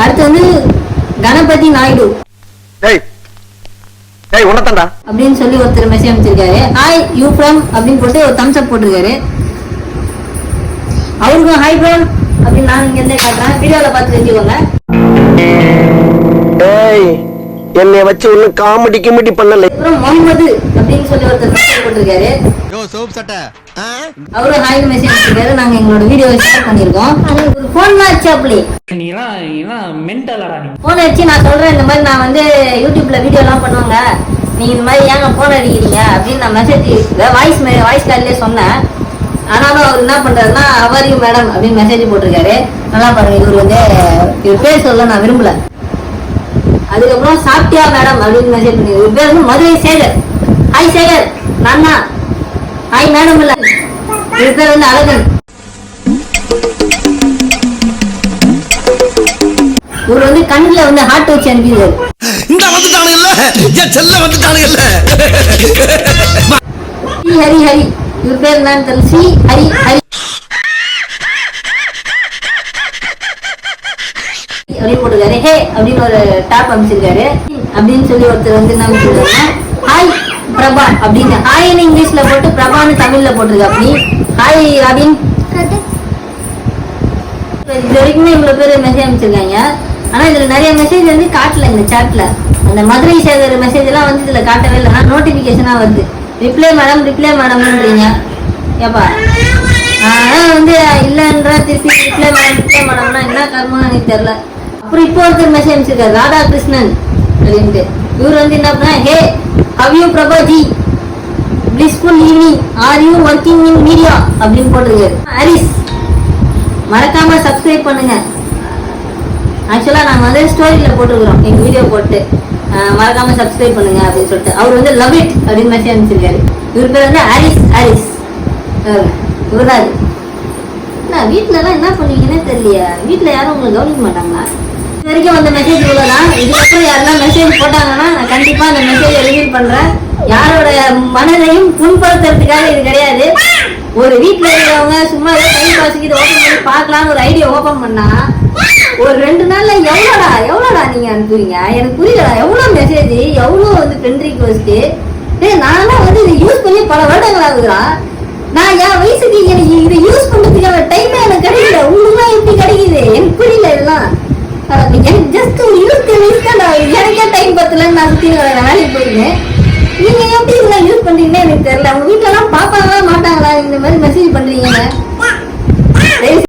அடுத்து வந்து கணபதி நாயுடு அப்படின்னு சொல்லி ஒருத்தர் மெசேஜ் அமைச்சிருக்காரு. ஹாய் யூ ஃப்ரம் அப்படின்னு போட்டு ஒரு தம்ஸ் அப் போட்டிருக்காரு. அவருக்கும் ஹாய் ப்ரோ அப்படின்னு நான் இங்க இருந்தே காட்டுறேன். வீடியோல பார்த்து தெரிஞ்சுக்கோங்க. என்னை வச்சு ஒண்ணு காமெடி கிமெடி பண்ணல. அப்புறம் முகமது அப்படின்னு சொல்லி ஒருத்தர் மெசேஜ் போட்டிருக்காரு. அவரும் ஹாய் மெசேஜ் போட்டிருக்காரு. நாங்க எங்களோட வீடியோ ஷேர் பண்ணிருக்கோம். ஒரு போன் ஆச்சு அப்படி போன் அடிச்சு நான் சொல்றேன் இந்த மாதிரி நான் வந்து யூடியூப்ல வீடியோ எல்லாம் பண்ணுவாங்க, நீங்க இந்த மாதிரி ஏங்க போன் அடிக்கிறீங்க அப்படின்னு நான் மெசேஜ் வாய்ஸ் கார்ட்லயே சொன்னேன். ஆனாலும் அவர் என்ன பண்றாருன்னா அவரையும் மேடம் அப்படின்னு மெசேஜ் போட்டிருக்காரு. நல்லா பாருங்க, இவர் வந்து இவர் பேர் சொல்ல நான் விரும்பல. அதுக்கப்புறம் சாப்பிட்டியா மேடம் அப்படின்னு மெசேஜ் பண்ணி இவர் பேர் வந்து மதுரை சேகர். ஹாய் சேகர் நான் தான். ஹாய் மேடம் இல்ல, இவர் பேர் வந்து அழகன். இவர் வந்து கண்ணுல வந்து ஹார்ட் வச்சு அனுப்பிடுவாரு. ஹரி ஹரி இவர் பேர் என்னன்னு தெரியல. ஸ்ரீ ஹரி ஹரி அப்படின்னு போட்டிருக்காரு. ஹே அப்படின்னு ஒரு டாப் அமைச்சிருக்காரு. அப்படின்னு சொல்லி ஒருத்தர் வந்து என்ன அமைச்சிருக்காருன்னா ஹாய் பிரபா அப்படின்னு ஹாய்னு இங்கிலீஷ்ல போட்டு பிரபான்னு தமிழ்ல போட்டிருக்கா. அப்படி ஹாய் ராபின். இது வரைக்குமே இவ்வளவு பேர் மெசேஜ் அமைச்சிருக்காங்க. ஆனா இதுல நிறைய மெசேஜ் வந்து காட்டல. இந்த சாட்ல அந்த மதுரை சேகர் மெசேஜ் எல்லாம் வந்து இதுல காட்டவே இல்லை. ஆனா நோட்டிபிகேஷனா வருது. ரிப்ளை மேடம்ன்றீங்க. ஏப்பா நான் வந்து இல்லைன்ற திருப்பி ரிப்ளை மேடம்னா என்ன கர்மம்னு எனக்கு தெரியல. அப்புறம் இப்போ ஒருத்தர் மெசேஜ் அமைச்சிருக்காரு ராதாகிருஷ்ணன் அப்படின்ட்டு. இவர் வந்து என்ன பண்ணா hey how you Prabhaji blissful evening are you working in media அப்படின்னு போட்டிருக்காரு. ஹரிஸ் மறக்காம சப்ஸ்கிரைப் பண்ணுங்க. ஆக்சுவலா நாங்க வந்து ஸ்டோரியில போட்டுருக்கிறோம் எங்க வீடியோ போட்டு மறக்காம சப்ஸ்கிரைப் பண்ணுங்க அப்படின்னு சொல்லிட்டு. அவர் வந்து லவ் இட் அப்படின்னு மெசேஜ் அனுப்பிச்சிருக்காரு. இவர் பேர் வந்து ஹாரிஸ். இவர்தான். வீட்டுல எல்லாம் என்ன பண்ணுவீங்கன்னே தெரியலையா? வீட்டுல யாரும் உங்களுக்கு கவனிக்க மாட்டாங்களா? இது வரைக்கும் அந்த மெசேஜ் இவ்வளவுதான். இதுக்கப்புறம் யாரெல்லாம் மெசேஜ் போட்டாங்கன்னா நான் கண்டிப்பா அந்த மெசேஜை ரிவீல் பண்றேன். யாரோட மனதையும் புண்படுத்துறதுக்காக இது கிடையாது. ஒரு வீட்டுல இருக்கிறவங்க சும்மா டைம் பாஸுக்கு இது ஓபன் பண்ணி பார்க்கலான்னு ஒரு ஐடியா ஓபன் பண்ணா ஒரு 2 நாள்ல எவ்வளோடா நீங்க அனுப்புவீங்க? எனக்கு புரியலடா. எவ்வளவு மெசேஜ், எவ்வளவு வந்து ஃப்ரெண்ட் ரிக்வெஸ்ட். நான்லாம் வந்து இதை யூஸ் பண்ணி பல வருடங்கள் ஆகுதுடா. நான் என் வயசுக்கு எனக்கு இதை யூஸ் பண்றதுக்கான டைமே எனக்கு கிடைக்கல. உங்களுக்குலாம் எப்படி கிடைக்குது எனக்கு புரியல. இதெல்லாம் எனக்கு ஜஸ்ட் ஒரு எனக்கே டைம் பத்தலன்னு நான் சுத்தி வேலைக்கு போயிருந்தேன். நீங்க எப்படி இதெல்லாம் யூஸ் பண்றீங்கன்னு எனக்கு தெரியல. உங்க வீட்டுல எல்லாம் பாப்பாங்களா மாட்டாங்களா இந்த மாதிரி மெசேஜ் பண்றீங்க?